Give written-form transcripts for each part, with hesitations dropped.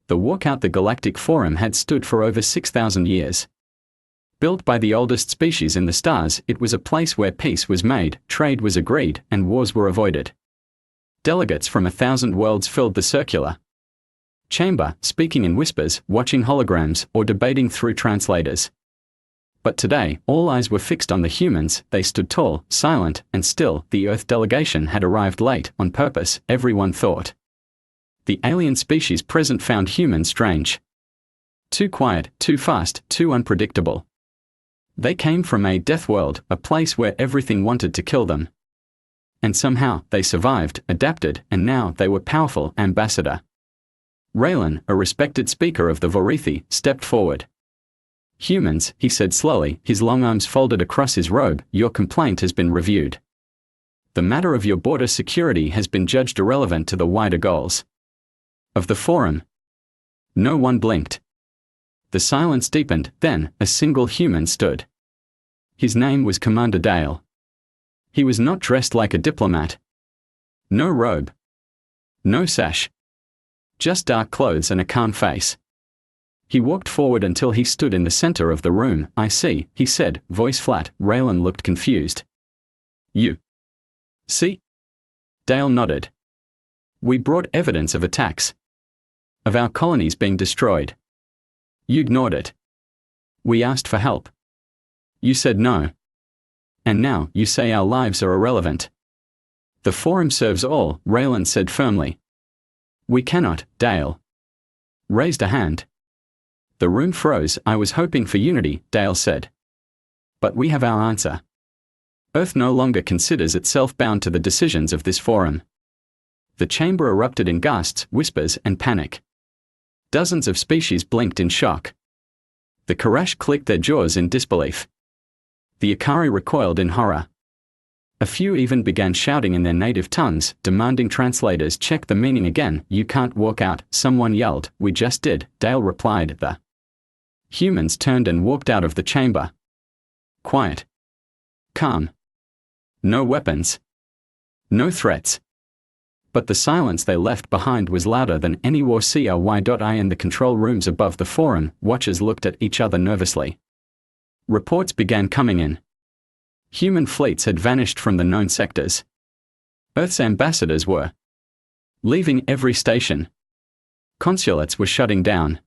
The Walkout, the Galactic Forum, had stood for over 6,000 years. Built by the oldest species in the stars, it was a place where peace was made, trade was agreed, and wars were avoided. Delegates from 1,000 worlds filled the circular chamber, speaking in whispers, watching holograms, or debating through translators. But today, all eyes were fixed on the humans. They stood tall, silent, and still. The Earth delegation had arrived late, on purpose, everyone thought. The alien species present found humans strange. Too quiet, too fast, too unpredictable. They came from a death world, a place where everything wanted to kill them. And somehow, they survived, adapted, and now they were powerful. Ambassador Raylan, a respected speaker of the Vorithi, stepped forward. Humans, he said slowly, his long arms folded across his robe, your complaint has been reviewed. The matter of your border security has been judged irrelevant to the wider goals of the Forum. No one blinked. The silence deepened, then, a single human stood. His name was Commander Dale. He was not dressed like a diplomat. No robe. No sash. Just dark clothes and a calm face. He walked forward until he stood in the center of the room. I see, he said, voice flat. Raylan looked confused. You see? Dale nodded. We brought evidence of attacks. Of our colonies being destroyed. You ignored it. We asked for help. You said no. And now, you say our lives are irrelevant. The Forum serves all, Raylan said firmly. We cannot, Dale raised a hand. The room froze. I was hoping for unity, Dale said. But we have our answer. Earth no longer considers itself bound to the decisions of this Forum. The chamber erupted in gasps, whispers, and panic. Dozens of species blinked in shock. The Karash clicked their jaws in disbelief. The Ikari recoiled in horror. A few even began shouting in their native tongues, demanding translators check the meaning again. You can't walk out, someone yelled. We just did, Dale replied. The humans turned and walked out of the chamber. Quiet. Calm. No weapons. No threats. But the silence they left behind was louder than any war. CRY.I in the control rooms above the Forum, watchers looked at each other nervously. Reports began coming in. Human fleets had vanished from the known sectors. Earth's ambassadors were leaving every station. Consulates were shutting down.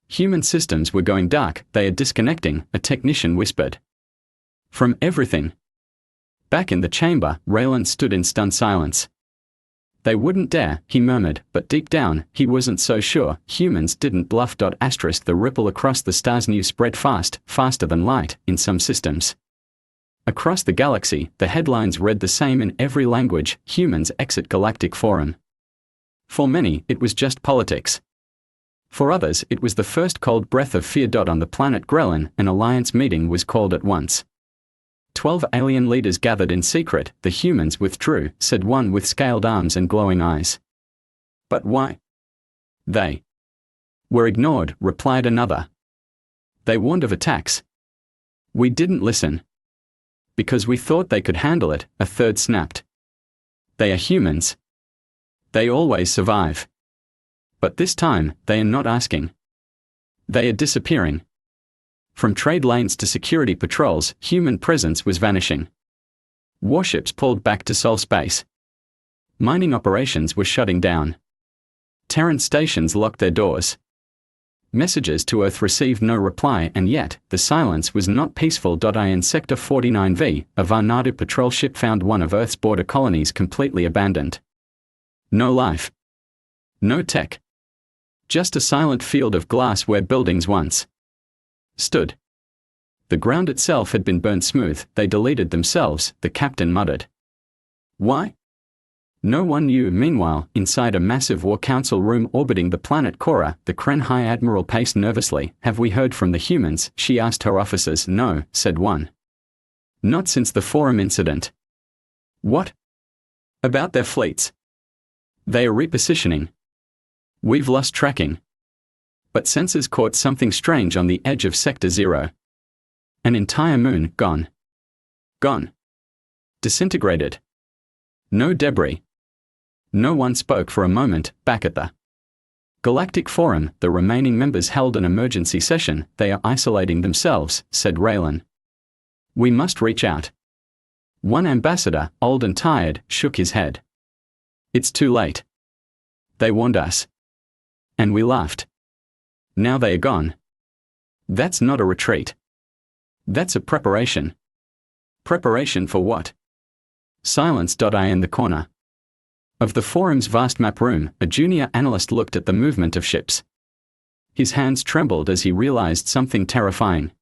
Human systems were going dark, they are disconnecting, a technician whispered. From everything. Back in the chamber, Raylan stood in stunned silence. They wouldn't dare, he murmured, but deep down, he wasn't so sure. Humans didn't bluff. The ripple across the stars news spread fast, faster than light, in some systems. Across the galaxy, the headlines read the same in every language: humans exit Galactic Forum. For many, it was just politics. For others, it was the first cold breath of fear. On the planet Grelin, an alliance meeting was called at once. 12 alien leaders gathered in secret. The humans withdrew, said one with scaled arms and glowing eyes. But why? They were ignored, replied another. They warned of attacks. We didn't listen. Because we thought they could handle it, a third snapped. They are humans. They always survive. But this time, they are not asking. They are disappearing. From trade lanes to security patrols, human presence was vanishing. Warships pulled back to Sol space. Mining operations were shutting down. Terran stations locked their doors. Messages to Earth received no reply, and yet, the silence was not peaceful. In Sector 49V, a Varnado patrol ship found one of Earth's border colonies completely abandoned. No life. No tech. Just a silent field of glass where buildings once stood. The ground itself had been burned smooth. They deleted themselves, the captain muttered. Why? No one knew. Meanwhile, inside a massive war council room orbiting the planet Cora, the Kren High Admiral paced nervously. Have we heard from the humans? She asked her officers. No, said one. Not since the Forum incident. What? About their fleets? They are repositioning. We've lost tracking. But sensors caught something strange on the edge of Sector 0. An entire moon gone. Gone. Disintegrated. No debris. No one spoke for a moment. Back at the Galactic Forum, the remaining members held an emergency session. They are isolating themselves, said Raylan. We must reach out. One ambassador, old and tired, shook his head. It's too late. They warned us. And we laughed. Now they are gone. That's not a retreat. That's a preparation. Preparation for what? Silence. I in the corner of the forum's vast map room, a junior analyst looked at the movement of ships. His hands trembled as he realized something terrifying.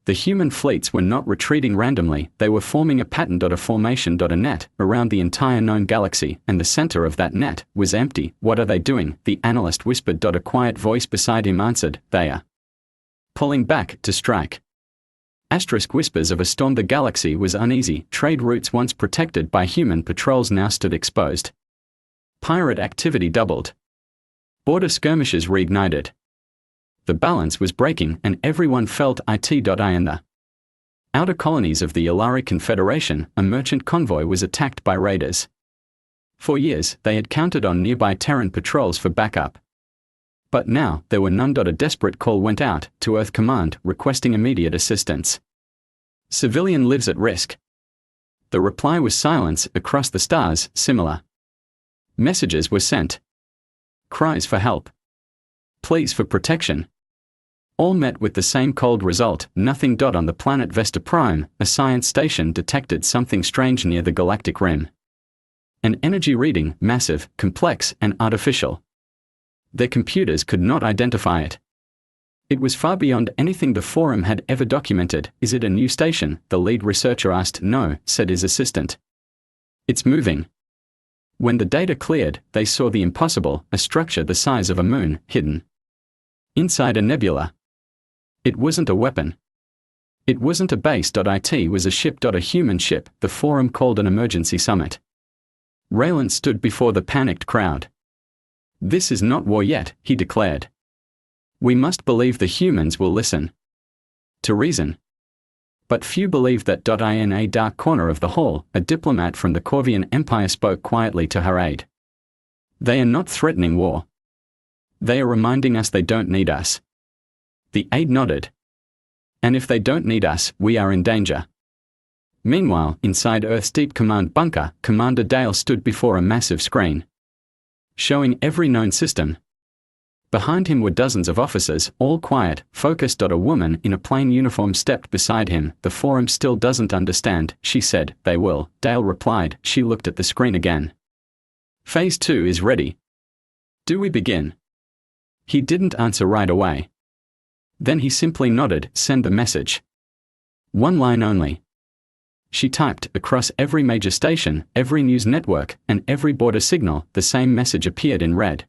The human fleets were not retreating randomly, they were forming a pattern. A formation. A net around the entire known galaxy, and the center of that net was empty. What are they doing? The analyst whispered. A quiet voice beside him answered, they are pulling back to strike. Asterisk whispers of a storm. The galaxy was uneasy. Trade routes once protected by human patrols now stood exposed. Pirate activity doubled. Border skirmishes reignited. The balance was breaking and everyone felt it. In the outer colonies of the Yalari Confederation, a merchant convoy was attacked by raiders. For years, they had counted on nearby Terran patrols for backup. But now, there were none. A desperate call went out to Earth Command requesting immediate assistance. Civilian lives at risk. The reply was silence. Across the stars, similar messages were sent. Cries for help. Pleas for protection. All met with the same cold result, nothing. On the planet Vesta Prime, a science station detected something strange near the galactic rim. An energy reading, massive, complex, and artificial. Their computers could not identify it. It was far beyond anything the forum had ever documented. Is it a new station? The lead researcher asked. No, said his assistant. It's moving. When the data cleared, they saw the impossible, a structure the size of a moon, hidden inside a nebula. It wasn't a weapon. It wasn't a base. It was a ship. A human ship. The forum called an emergency summit. Raylan stood before the panicked crowd. This is not war yet, he declared. We must believe the humans will listen to reason. But few believed that. In a dark corner of the hall, a diplomat from the Corvian Empire spoke quietly to her aide. They are not threatening war. They are reminding us they don't need us. The aide nodded. And if they don't need us, we are in danger. Meanwhile, inside Earth's deep command bunker, Commander Dale stood before a massive screen, showing every known system. Behind him were dozens of officers, all quiet, focused. A woman in a plain uniform stepped beside him. The forum still doesn't understand, she said. They will, Dale replied. She looked at the screen again. Phase 2 is ready. Do we begin? He didn't answer right away. Then he simply nodded. Send the message. One line only. She typed. Across every major station, every news network, and every border signal, the same message appeared in red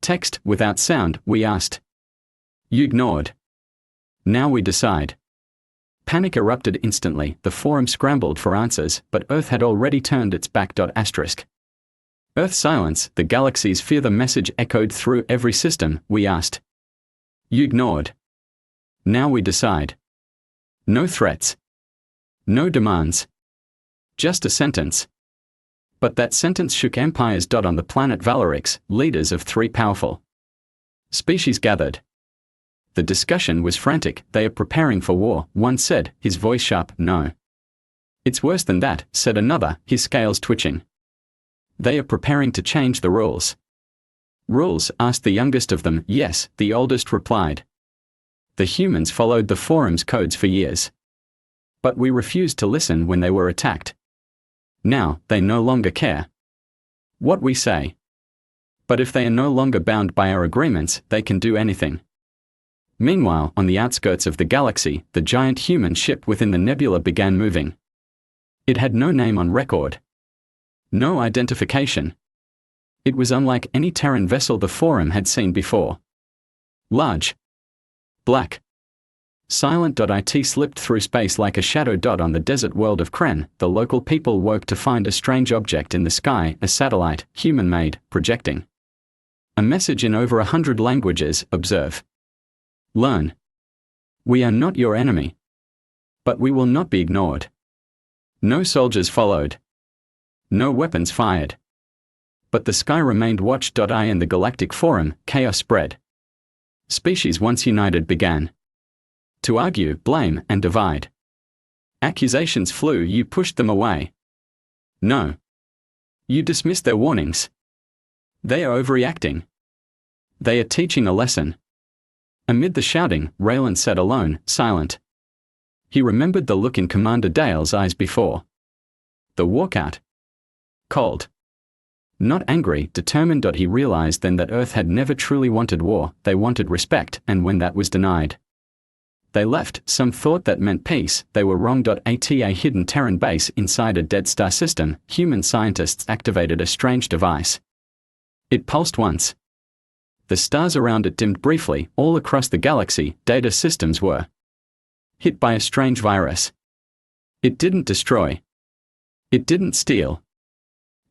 text, without sound. We asked. You ignored. Now we decide. Panic erupted instantly. The forum scrambled for answers, but Earth had already turned its back. Earth silence. The galaxies fear. The message echoed through every system. We asked. You ignored. Now we decide. No threats. No demands. Just a sentence. But that sentence shook empires. On the planet Valerix, leaders of 3 powerful species gathered. The discussion was frantic. They are preparing for war, one said, his voice sharp. No. It's worse than that, said another, his scales twitching. They are preparing to change the rules. Rules? Asked the youngest of them. Yes, the oldest replied. The humans followed the forum's codes for years. But we refused to listen when they were attacked. Now, they no longer care what we say. But if they are no longer bound by our agreements, they can do anything. Meanwhile, on the outskirts of the galaxy, the giant human ship within the nebula began moving. It had no name on record. No identification. It was unlike any Terran vessel the forum had seen before. Large. Black. Silent. It slipped through space like a shadow. On the desert world of Kren, the local people woke to find a strange object in the sky, a satellite, human-made, projecting a message in over 100 languages. Observe. Learn. We are not your enemy. But we will not be ignored. No soldiers followed. No weapons fired. But the sky remained watched. In the Galactic Forum, chaos spread. Species once united began to argue, blame, and divide. Accusations flew. You pushed them away. No. You dismissed their warnings. They are overreacting. They are teaching a lesson. Amid the shouting, Raylan sat alone, silent. He remembered the look in Commander Dale's eyes before the walkout. Cold. Not angry, determined. He realized then that Earth had never truly wanted war. They wanted respect, and when that was denied, they left. Some thought that meant peace. They were wrong. At a hidden Terran base inside a dead star system, human scientists activated a strange device. It pulsed once. The stars around it dimmed briefly. All across the galaxy, data systems were hit by a strange virus. It didn't destroy. It didn't steal.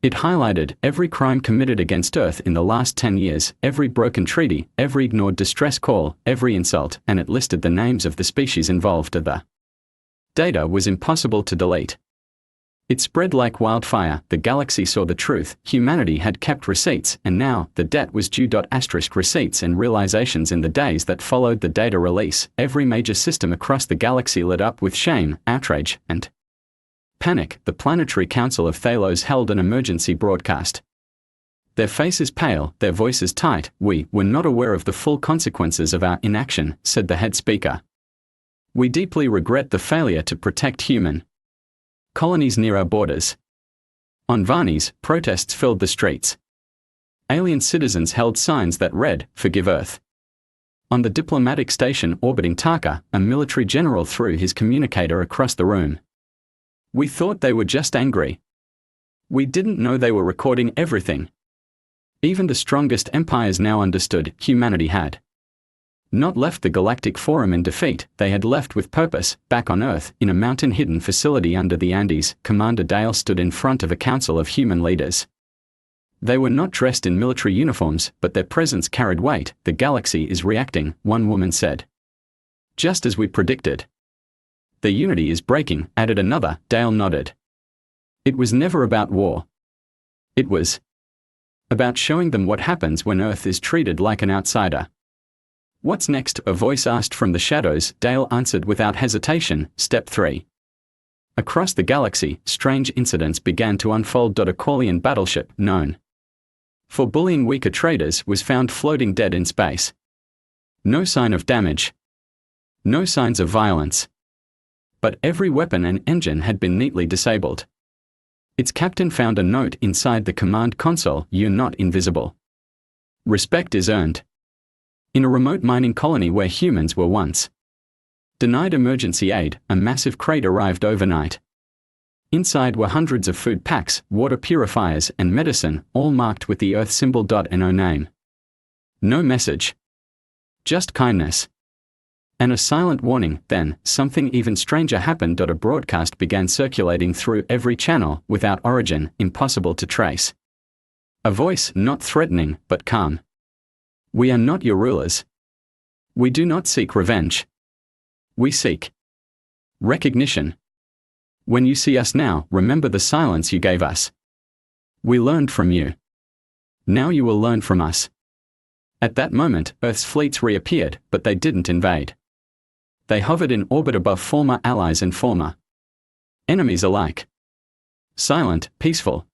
It highlighted every crime committed against Earth in the last 10 years, every broken treaty, every ignored distress call, every insult, and it listed the names of the species involved. The data was impossible to delete. It spread like wildfire. The galaxy saw the truth. Humanity had kept receipts, and now the debt was due. Receipts and realizations in the days that followed the data release. Every major system across the galaxy lit up with shame, outrage, and panic. The Planetary Council of Thalos held an emergency broadcast. Their faces pale, their voices tight. "We were not aware of the full consequences of our inaction," said the head speaker. "We deeply regret the failure to protect human colonies near our borders." On Varnes, protests filled the streets. Alien citizens held signs that read, "Forgive Earth." On the diplomatic station orbiting Tarka, a military general threw his communicator across the room. "We thought they were just angry. We didn't know they were recording everything." Even the strongest empires now understood humanity had not left the Galactic Forum in defeat. They had left with purpose. Back on Earth, in a mountain-hidden facility under the Andes, Commander Dale stood in front of a council of human leaders. They were not dressed in military uniforms, but their presence carried weight. "The galaxy is reacting," one woman said. "Just as we predicted." "The unity is breaking," added another. Dale nodded. It was never about war. It was about showing them what happens when Earth is treated like an outsider. "What's next?" a voice asked from the shadows. Dale answered without hesitation, "Step 3. Across the galaxy, strange incidents began to unfold. A Qualian battleship, known for bullying weaker traders, was found floating dead in space. No sign of damage. No signs of violence. But every weapon and engine had been neatly disabled. Its captain found a note inside the command console: "You're not invisible. Respect is earned." In a remote mining colony where humans were once denied emergency aid, a massive crate arrived overnight. Inside were hundreds of food packs, water purifiers, and medicine, all marked with the Earth symbol. No name. No message. Just kindness. And a silent warning. Then, something even stranger happened. A broadcast began circulating through every channel, without origin, impossible to trace. A voice, not threatening, but calm. "We are not your rulers. We do not seek revenge. We seek recognition. When you see us now, remember the silence you gave us. We learned from you. Now you will learn from us." At that moment, Earth's fleets reappeared, but they didn't invade. They hovered in orbit above former allies and former enemies alike. Silent, peaceful.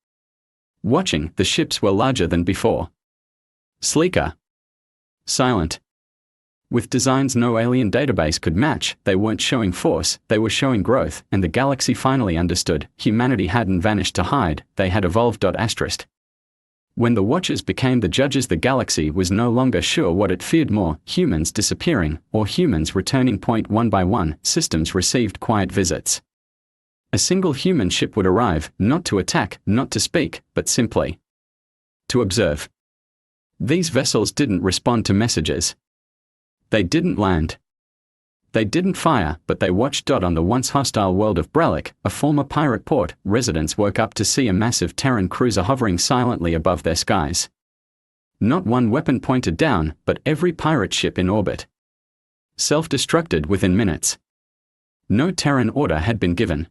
Watching, the ships were larger than before. Sleeker. Silent. With designs no alien database could match. They weren't showing force, they were showing growth, and the galaxy finally understood. Humanity hadn't vanished to hide, they had evolved. When the Watchers became the judges, the galaxy was no longer sure what it feared more: humans disappearing, or humans returning. One by one, systems received quiet visits. A single human ship would arrive, not to attack, not to speak, but simply to observe. These vessels didn't respond to messages. They didn't land. They didn't fire, but they watched. On the once hostile world of Brelic, a former pirate port, residents woke up to see a massive Terran cruiser hovering silently above their skies. Not one weapon pointed down, but every pirate ship in orbit self-destructed within minutes. No Terran order had been given.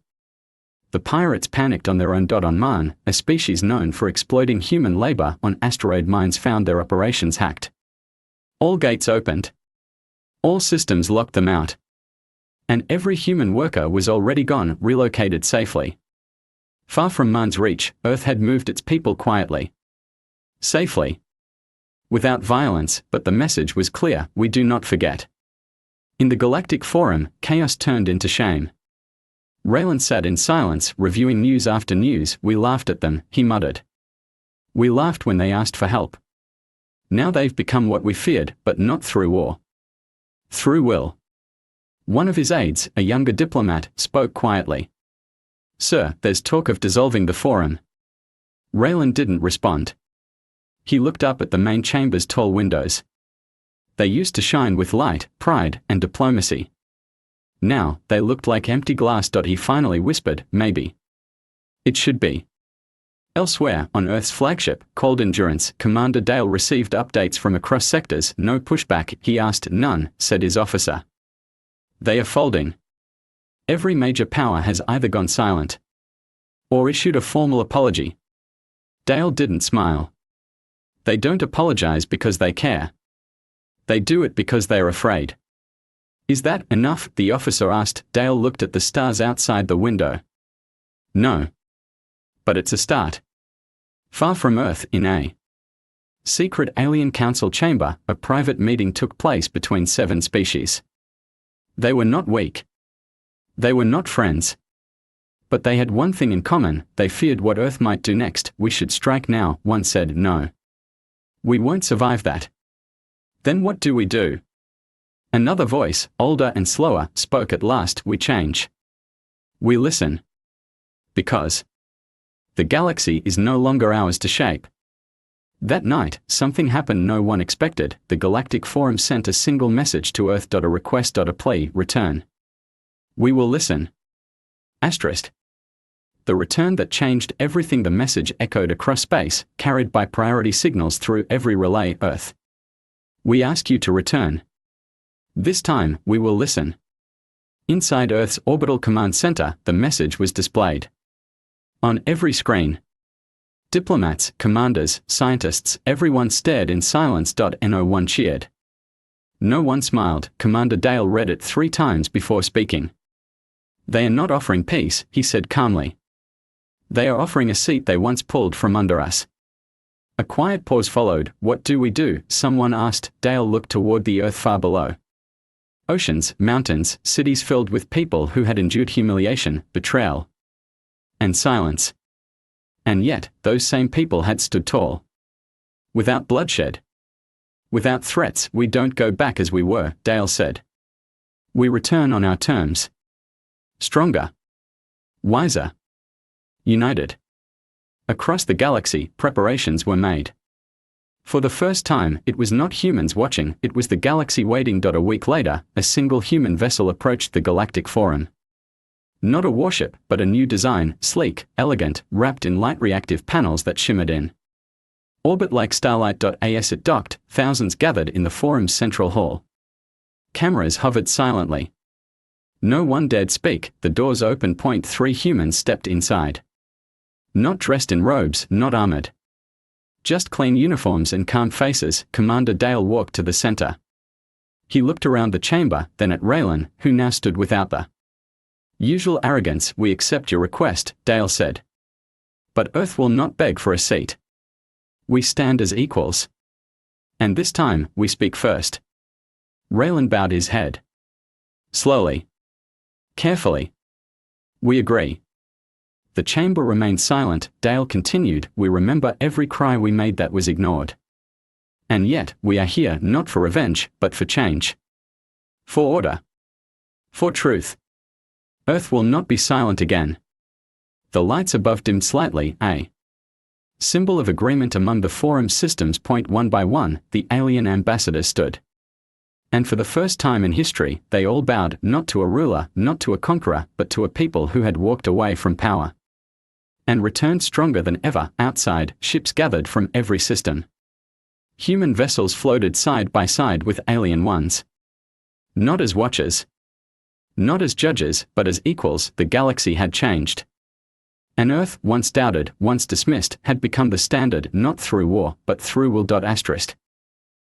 The pirates panicked on their own. On Marn, a species known for exploiting human labor on asteroid mines found their operations hacked. All gates opened. All systems locked them out. And every human worker was already gone, relocated safely. Far from Marn's reach, Earth had moved its people quietly. Safely. Without violence, but the message was clear: we do not forget. In the Galactic Forum, chaos turned into shame. Raylan sat in silence, reviewing news after news. We laughed at them, he muttered. We laughed when they asked for help. Now they've become what we feared, but not through war. Through will. One of his aides, a younger diplomat, spoke quietly. Sir, there's talk of dissolving the Forum. Raylan didn't respond. He looked up at the main chamber's tall windows. They used to shine with light, pride, and diplomacy. Now, they looked like empty glass. He finally whispered, maybe. It should be. Elsewhere, on Earth's flagship, called Endurance, Commander Dale received updates from across sectors. No pushback, he asked. None, said his officer. They are folding. Every major power has either gone silent or issued a formal apology. Dale didn't smile. They don't apologize because they care. They do it because they are afraid. Is that enough? The officer asked. Dale looked at the stars outside the window. No. But it's a start. Far from Earth, in a secret alien council chamber, a private meeting took place between 7 species. They were not weak. They were not friends. But they had one thing in common: they feared what Earth might do next. We should strike now, one said. No. We won't survive that. Then what do we do? Another voice, older and slower, spoke at last. We change. We listen. Because the galaxy is no longer ours to shape. That night, something happened no one expected. The Galactic Forum sent a single message to Earth. A request. A plea. Return. We will listen. Asterisk. The return that changed everything. The message echoed across space, carried by priority signals through every relay. Earth. We ask you to return. This time, we will listen. Inside Earth's orbital command center, the message was displayed. On every screen. Diplomats, commanders, scientists, everyone stared in silence. No one cheered. No one smiled. Commander Dale read it 3 times before speaking. They are not offering peace, he said calmly. They are offering a seat they once pulled from under us. A quiet pause followed. What do we do? Someone asked. Dale looked toward the Earth far below. Oceans, mountains, cities filled with people who had endured humiliation, betrayal, and silence. And yet, those same people had stood tall. Without bloodshed. Without threats. We don't go back as we were, Dale said. We return on our terms. Stronger. Wiser. United. Across the galaxy, preparations were made. For the first time, it was not humans watching, it was the galaxy waiting. A week later, a single human vessel approached the Galactic Forum. Not a warship, but a new design, sleek, elegant, wrapped in light reactive panels that shimmered in orbit like starlight. As it docked, thousands gathered in the Forum's central hall. Cameras hovered silently. No one dared speak. The doors opened. 3 humans stepped inside. Not dressed in robes, not armored. Just clean uniforms and calm faces. Commander Dale walked to the center. He looked around the chamber, then at Raylan, who now stood without the usual arrogance. We accept your request, Dale said. But Earth will not beg for a seat. We stand as equals. And this time, we speak first. Raylan bowed his head. Slowly. Carefully. We agree. The chamber remained silent. Dale continued. We remember every cry we made that was ignored. And yet, we are here not for revenge, but for change. For order. For truth. Earth will not be silent again. The lights above dimmed slightly, a symbol of agreement among the Forum systems. One by one, the alien ambassadors stood. And for the first time in history, they all bowed, not to a ruler, not to a conqueror, but to a people who had walked away from power and returned stronger than ever. Outside, ships gathered from every system. Human vessels floated side by side with alien ones. Not as watchers. Not as judges, but as equals. The galaxy had changed. An Earth, once doubted, once dismissed, had become the standard not through war, but through will.